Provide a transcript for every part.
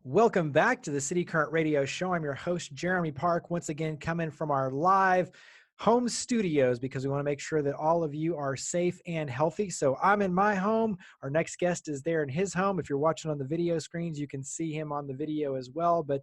Welcome back to the City Current Radio Show. I'm your host, Jeremy Park, once again coming from our live home studios because we want to make sure that all of you are safe and healthy. So I'm in my home. Our next guest is there in his home. If you're watching on the video screens, you can see him on the video as well. But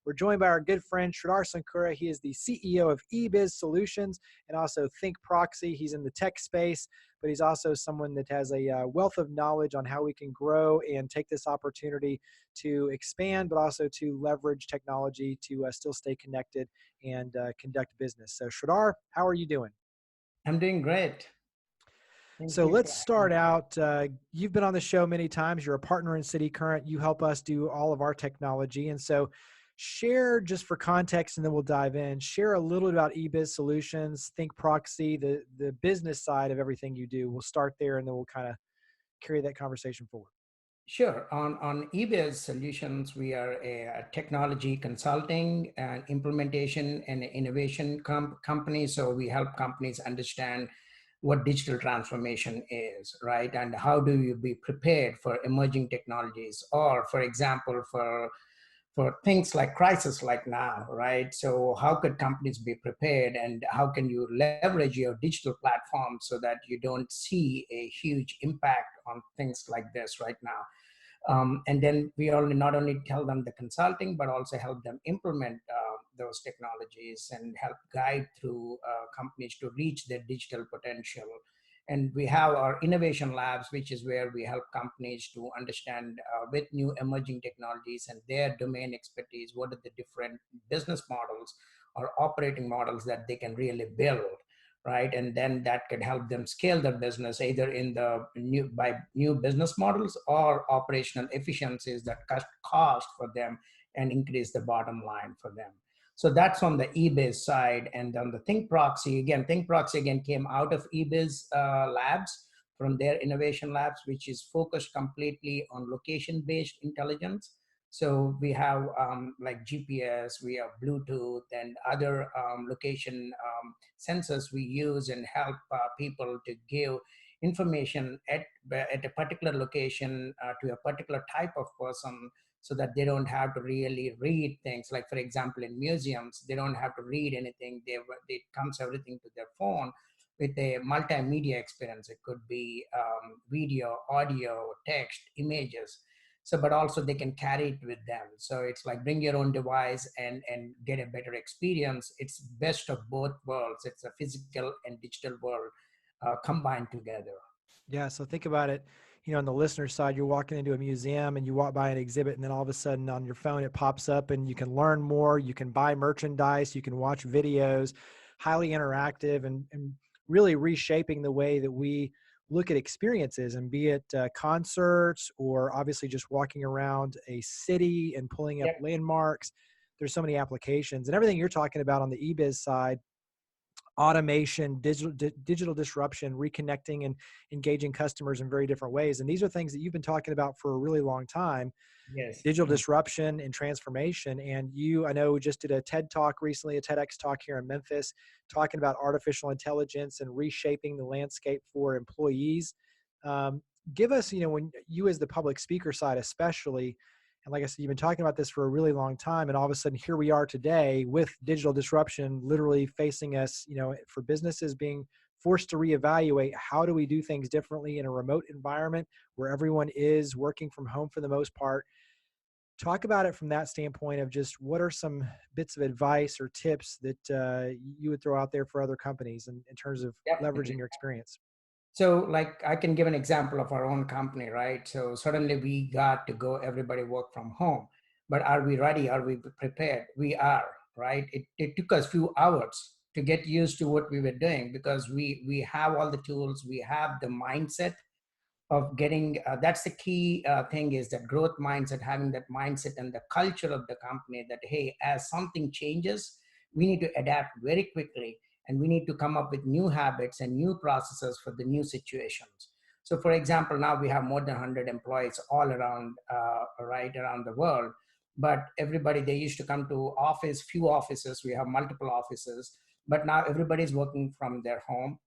we're joined by our good friend, Sridhar Sunkara. He is the CEO of eBiz Solutions and also ThinkProxi. He's in the tech space, but he's also someone that has a wealth of knowledge on how we can grow and take this opportunity to expand, but also to leverage technology to still stay connected and conduct business. So Sridhar, how are you doing? I'm doing great. Thank So you for let's having start me. out. You've been on the show many times. You're a partner in cityCURRENT. You help us do all of our technology. And so share, just for context, and then we'll dive in, share a little bit about eBiz Solutions, ThinkProxi, the business side of everything you do. We'll start there and then we'll kind of carry that conversation forward. Sure. On eBiz Solutions, we are a technology consulting and implementation and innovation company. So we help companies understand what digital transformation is, right? And how do you be prepared for emerging technologies, or, for example, for things like crisis like now, right? So how could companies be prepared, and how can you leverage your digital platform so that you don't see a huge impact on things like this right now? And then we only not only tell them the consulting, but also help them implement those technologies and help guide through companies to reach their digital potential. And we have our innovation labs, which is where we help companies to understand with new emerging technologies and their domain expertise, what are the different business models or operating models that they can really build, right? And then that could help them scale their business either in the new business models or operational efficiencies that cut cost for them and increase the bottom line for them. So that's on the eBiz side. And on the ThinkProxi again came out of eBiz labs, from their innovation labs, which is focused completely on location-based intelligence. So we have like GPS, we have Bluetooth and other location sensors we use and help people to give information at a particular location to a particular type of person, so that they don't have to really read things. Like, for example, in museums, they don't have to read anything. It comes everything to their phone with a multimedia experience. It could be video, audio, text, images. So, but also they can carry it with them. So it's like bring your own device and get a better experience. It's best of both worlds. It's a physical and digital world combined together. Yeah, so think about it, on the listener side, you're walking into a museum and you walk by an exhibit and then all of a sudden on your phone it pops up and you can learn more, you can buy merchandise, you can watch videos, highly interactive and really reshaping the way that we look at experiences, and be it concerts or obviously just walking around a city and pulling up Yep. landmarks. There's so many applications and everything you're talking about on the eBiz side, automation, digital disruption, reconnecting and engaging customers in very different ways. And these are things that you've been talking about for a really long time, Yes. digital disruption and transformation. And you, I know, just did a TED talk recently, a TEDx talk here in Memphis, talking about artificial intelligence and reshaping the landscape for employees. Um, Give us, when you as the public speaker side, especially, and like I said, you've been talking about this for a really long time, and all of a sudden here we are today with digital disruption literally facing us, for businesses being forced to reevaluate how do we do things differently in a remote environment where everyone is working from home for the most part. Talk about it from that standpoint of just what are some bits of advice or tips that you would throw out there for other companies in terms of Yep. leveraging your experience. So, like, I can give an example of our own company, right? So suddenly we got to go, everybody work from home. But are we ready? Are we prepared? We are, right? It took us few hours to get used to what we were doing, because we have all the tools, we have the mindset of getting, that's the key thing, is that growth mindset, having that mindset and the culture of the company that, hey, as something changes, we need to adapt very quickly, and we need to come up with new habits and new processes for the new situations. So, for example, now we have more than 100 employees all around, right around the world. But everybody, they used to come to few offices. We have multiple offices, but now everybody's working from their home.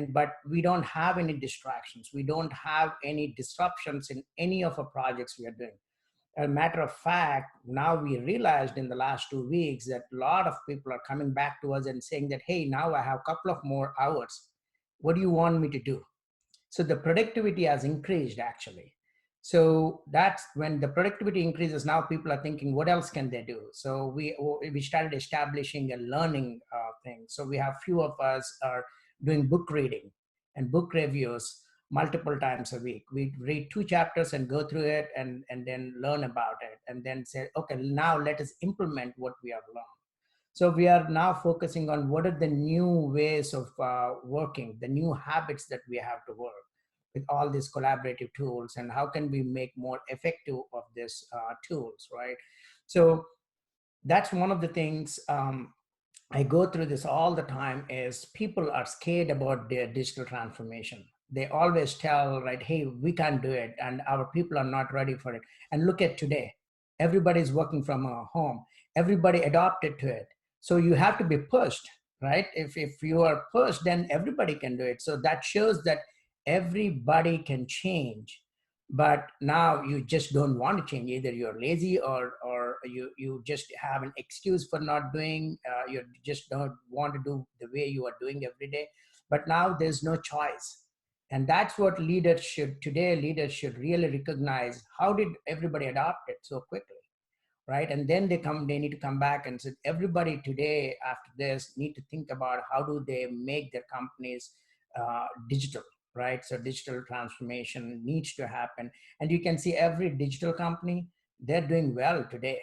But we don't have any distractions. We don't have any disruptions in any of our projects we are doing. A matter of fact, now we realized in the last 2 weeks that a lot of people are coming back to us and saying that, hey, now I have a couple of more hours. What do you want me to do? So the productivity has increased actually. So that's when the productivity increases. Now people are thinking, what else can they do? So we started establishing a learning thing. So we have few of us are doing book reading and book reviews multiple times a week. We read 2 chapters and go through it and then learn about it and then say, okay, now let us implement what we have learned. So we are now focusing on what are the new ways of working, the new habits that we have to work with all these collaborative tools, and how can we make more effective of these tools, right? So that's one of the things I go through this all the time is people are scared about their digital transformation. They always tell, right, hey, we can't do it, and our people are not ready for it. And look at today, everybody's working from home. Everybody adopted to it. So you have to be pushed, right? If you are pushed, then everybody can do it. So that shows that everybody can change, but now you just don't want to change. Either you're lazy or you just have an excuse for not doing, you just don't want to do the way you are doing every day. But now there's no choice, and that's what leaders should really recognize. How did everybody adopt it so quickly, right? And then they need to come back and say, everybody today after this need to think about how do they make their companies digital, right? So digital transformation needs to happen. And you can see every digital company, they're doing well today.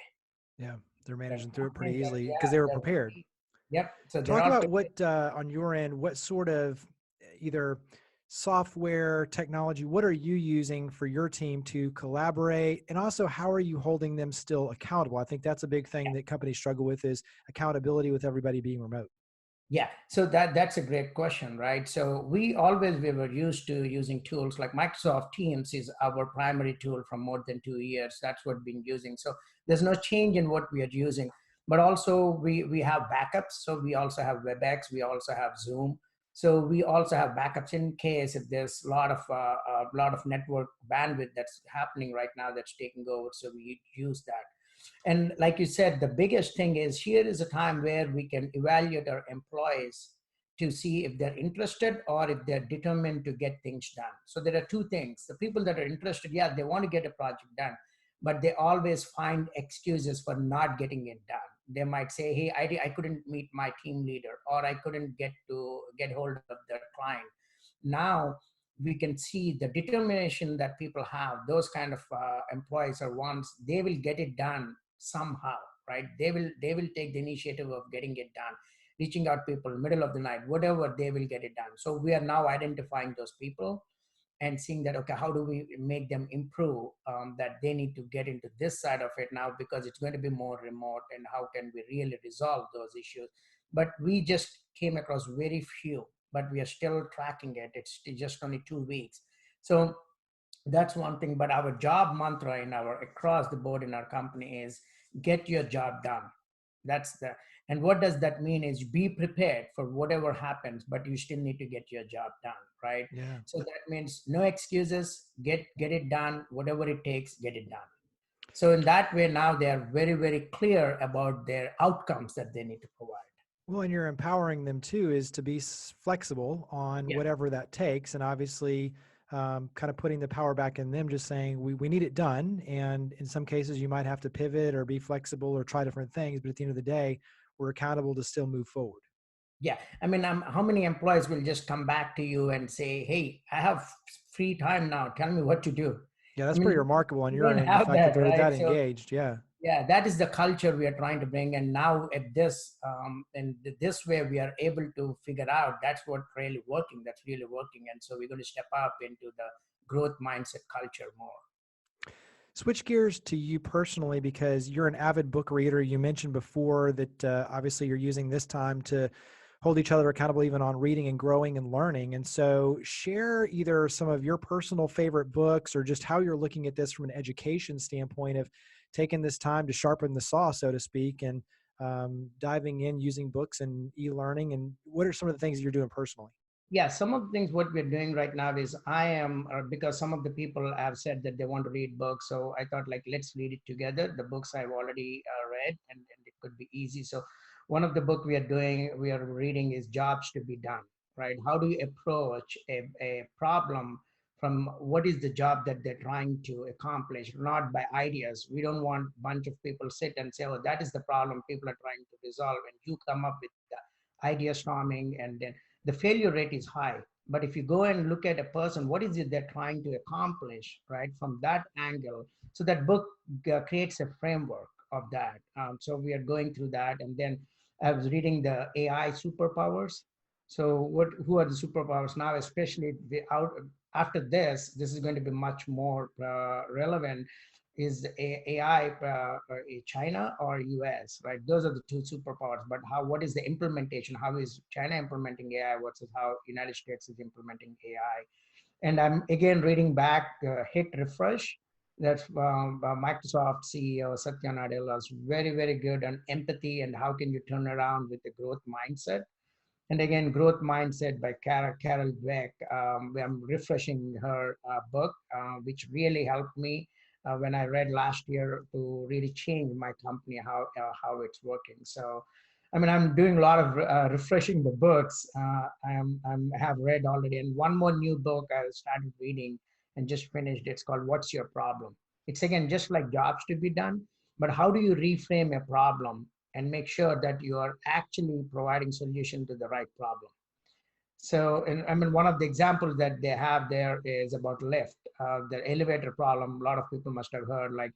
Yeah, they're The managing through it pretty companies are, easily because yeah, they were they're prepared. very, yep. So they're Talk all about prepared. what, on your end, what sort of either software, technology, what are you using for your team to collaborate? And also, how are you holding them still accountable? I think that's a big thing that companies struggle with is accountability with everybody being remote. Yeah, so that's a great question, right? So we were used to using tools like Microsoft Teams is our primary tool from more than 2 years. That's what we've been using. So there's no change in what we are using. But also we have backups. So we also have WebEx. We also have Zoom. So we also have backups in case if there's a lot of network bandwidth that's happening right now that's taking over. So we use that. And like you said, the biggest thing is here is a time where we can evaluate our employees to see if they're interested or if they're determined to get things done. So there are two things. The people that are interested, yeah, they want to get a project done, but they always find excuses for not getting it done. They might say, hey, I couldn't meet my team leader, or I couldn't get hold of the client. Now we can see the determination that people have. Those kind of employees are ones, they will get it done somehow, right? They will take the initiative of getting it done, reaching out people middle of the night, whatever, they will get it done. So we are now identifying those people and seeing that, okay, how do we make them improve, that they need to get into this side of it now because it's going to be more remote, and how can we really resolve those issues. But we just came across very few, but we are still tracking it. It's just only 2 weeks. So that's one thing. But our job mantra in our across the board in our company is get your job done. That's the, and what does that mean is be prepared for whatever happens, but you still need to get your job done, right? Yeah. So that means no excuses, get it done, whatever it takes, get it done. So in that way, now they are very, very clear about their outcomes that they need to provide. Well, and you're empowering them too, is to be flexible on Yeah. whatever that takes. And obviously, kind of putting the power back in them, just saying, we need it done. And in some cases, you might have to pivot or be flexible or try different things. But at the end of the day, we're accountable to still move forward. Yeah. I mean, how many employees will just come back to you and say, hey, I have free time now. Tell me what to do. Yeah, I that's pretty mean, remarkable on you your don't end, the have fact that that, they're right? that So engaged. Yeah. yeah, that is the culture we are trying to bring. And now at this, and this way we are able to figure out that's what really working, that's really working. And so we're going to step up into the growth mindset culture more. Switch gears to you personally, because you're an avid book reader. You mentioned before that obviously you're using this time to hold each other accountable, even on reading and growing and learning. And so, share either some of your personal favorite books or just how you're looking at this from an education standpoint of taking this time to sharpen the saw, so to speak, and diving in using books and e-learning. And what are some of the things that you're doing personally? Yeah, some of the things what we're doing right now is because some of the people have said that they want to read books. So I thought like, let's read it together. The books I've already read and it could be easy. So one of the book we are reading is Jobs to Be Done, right? How do you approach a problem from what is the job that they're trying to accomplish, not by ideas. We don't want a bunch of people sit and say, oh, that is the problem people are trying to resolve. And you come up with the idea storming and then the failure rate is high. But if you go and look at a person, what is it they're trying to accomplish, right? From that angle. So that book creates a framework of that. So we are going through that. And then I was reading the AI superpowers. So who are the superpowers now, especially after this is going to be much more relevant is AI China or US, right? Those are the two superpowers. But what is the implementation? How is China implementing AI versus how United States is implementing AI? And I'm again reading back Hit Refresh. That's Microsoft CEO Satya Nadella is very, very good on empathy and how can you turn around with the growth mindset. And again, Growth Mindset by Carol Dweck. I'm refreshing her book, which really helped me when I read last year to really change my company, how it's working. So, I mean, I'm doing a lot of refreshing the books. Have read already, and one more new book I started reading and just finished. It's called "What's Your Problem." It's again just like Jobs to Be Done, but how do you reframe a problem and make sure that you are actually providing solution to the right problem. So, and I mean, one of the examples that they have there is about lift, the elevator problem. A lot of people must have heard, like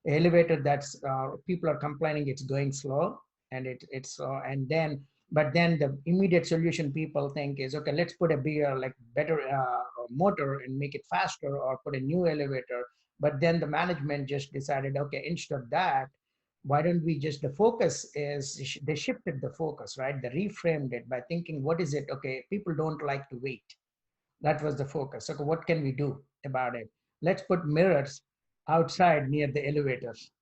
elevator that's people are complaining it's going slow, and and then but then the immediate solution people think is, okay, let's put a bigger, like better motor and make it faster, or put a new elevator. But then the management just decided, okay, instead of that, why don't we just, the focus is, they shifted the focus, right? They reframed it by thinking, what is it? Okay, people don't like to wait. That was the focus. So what can we do about it? Let's put mirrors outside near the elevators.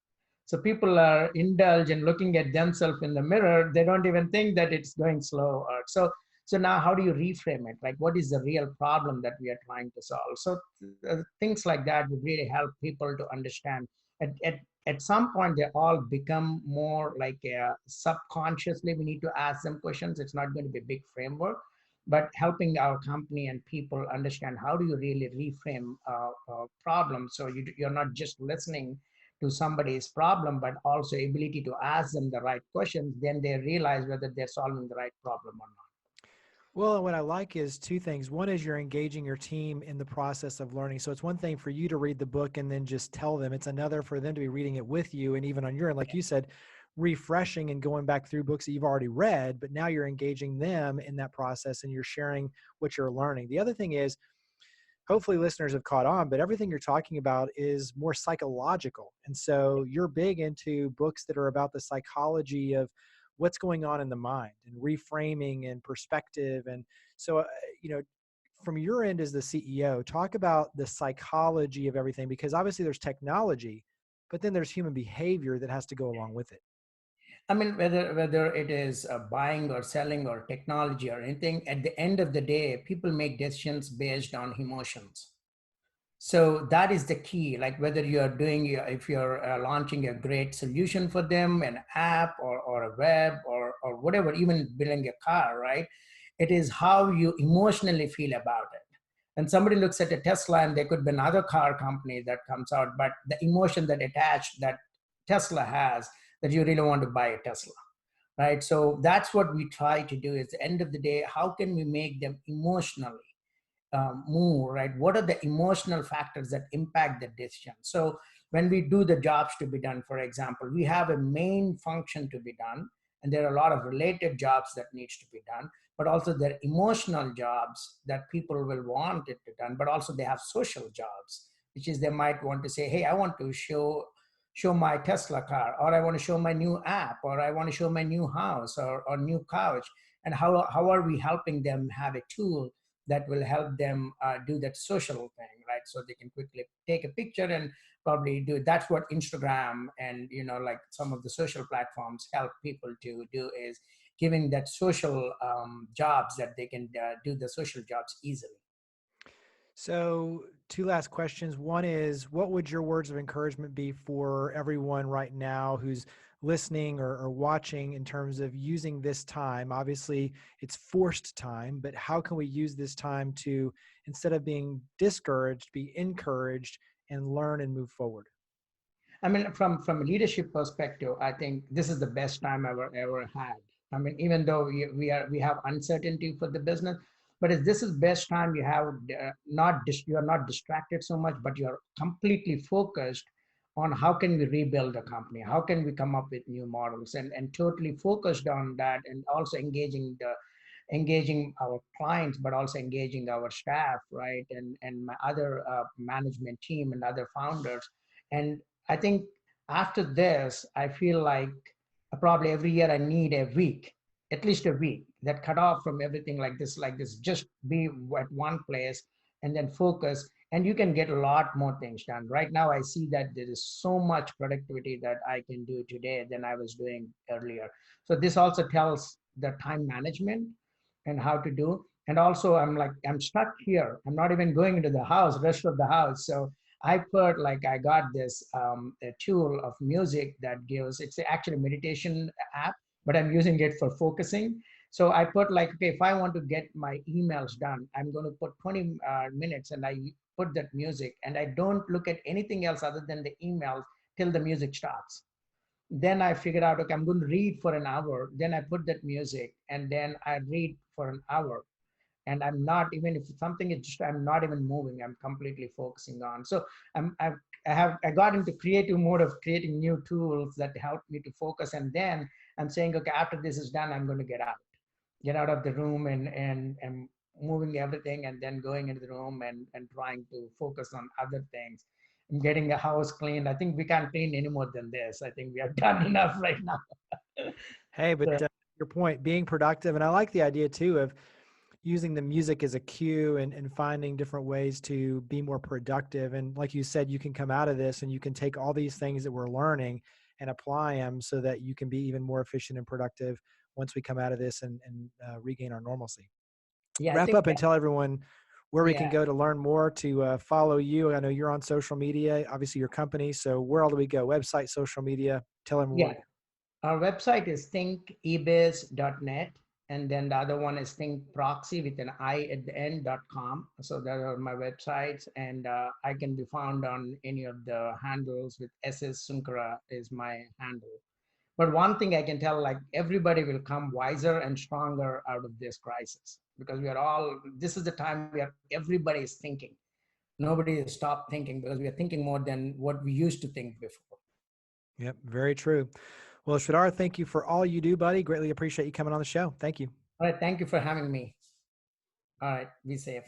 So people are indulged in looking at themselves in the mirror. They don't even think that it's going slow. So now how do you reframe it? Like, what is the real problem that we are trying to solve? So things like that would really help people to understand. At, at, at some point, they all become more like subconsciously, we need to ask them questions. It's not going to be a big framework, but helping our company and people understand how do you really reframe problems. So you're not just listening to somebody's problem, but also ability to ask them the right questions, then they realize whether they're solving the right problem or not. Well, and what I like is two things. One is you're engaging your team in the process of learning. So it's one thing for you to read the book and then just tell them. It's another for them to be reading it with you. And even on your end, like you said, refreshing and going back through books that you've already read, but now you're engaging them in that process and you're sharing what you're learning. The other thing is, hopefully listeners have caught on, but everything you're talking about is more psychological. And so you're big into books that are about the psychology of what's going on in the mind and reframing and perspective. And so, you know, from your end as the CEO, talk about the psychology of everything, because obviously there's technology, but then there's human behavior that has to go along with it. I mean, whether it is buying or selling or technology or anything, at the end of the day, people make decisions based on emotions. So that is the key. Like whether you're if you're launching a great solution for them, an app or a web or whatever, even building a car, right? It is how you emotionally feel about it. And somebody looks at a Tesla, and there could be another car company that comes out, but the emotion that attached that Tesla has, that you really want to buy a Tesla, right? So that's what we try to do. Is the end of the day, how can we make them emotionally move, right? What are the emotional factors that impact the decision? So when we do the jobs to be done, for example, we have a main function to be done, and there are a lot of related jobs that needs to be done, but also there are emotional jobs that people will want it to done, but also they have social jobs, which is they might want to say, hey, I want to show my Tesla car, or I want to show my new app, or I want to show my new house or new couch. And how are we helping them have a tool that will help them do that social thing, right? So they can quickly take a picture and probably do it. That's what Instagram and like some of the social platforms help people to do, is giving that social jobs that they can do the social jobs easily. So, two last questions. One is, what would your words of encouragement be for everyone right now who's listening or watching in terms of using this time? Obviously, it's forced time, but how can we use this time to, instead of being discouraged, be encouraged and learn and move forward? I mean, from a leadership perspective, I think this is the best time ever had. I mean, even though we have uncertainty for the business, but this is best time you have you are not distracted so much, but you are completely focused on how can we rebuild the company, how can we come up with new models, and totally focused on that, and also engaging our clients, but also engaging our staff, right? And my other management team and other founders. And I think after this, I feel like probably every year I need a week, at least a week, that cut off from everything like this, just be at one place and then focus. And you can get a lot more things done. Right now, I see that there is so much productivity that I can do today than I was doing earlier. So this also tells the time management and how to do. And also, I'm stuck here. I'm not even going into the house, rest of the house. So I put I got this a tool of music that gives, it's actually a meditation app, but I'm using it for focusing. So I put okay, if I want to get my emails done, I'm going to put 20 minutes and I put that music and I don't look at anything else other than the emails till the music starts. Then I figured out, okay, I'm going to read for an hour. Then I put that music and then I read for an hour. And I'm not, even if something is just, I'm not even moving, I'm completely focusing on. So I got into creative mode of creating new tools that help me to focus. And then I'm saying, okay, after this is done, I'm going to get out of the room and moving everything and then going into the room and trying to focus on other things and getting a house cleaned. I think we can't clean any more than this. I think we have done enough right now. Hey, but So, your point, being productive, and I like the idea too of using the music as a cue and finding different ways to be more productive. And like you said, you can come out of this and you can take all these things that we're learning and apply them so that you can be even more efficient and productive once we come out of this and regain our normalcy. yeah, I Wrap think, up and tell everyone where we can yeah, go to learn more, to follow you. I know you're on social media, obviously your company. So where all do we go? Website, social media, tell everyone where yeah. to go. Our website is thinkebiz.net, and then the other one is ThinkProxi with an I at the end.com. So that are my websites, and I can be found on any of the handles with SS Sunkara is my handle. But one thing I can tell, everybody will come wiser and stronger out of this crisis because this is the time where everybody is thinking. Nobody has stopped thinking because we are thinking more than what we used to think before. Yep, very true. Well, Sridhar, thank you for all you do, buddy. Greatly appreciate you coming on the show. Thank you. All right. Thank you for having me. All right. Be safe.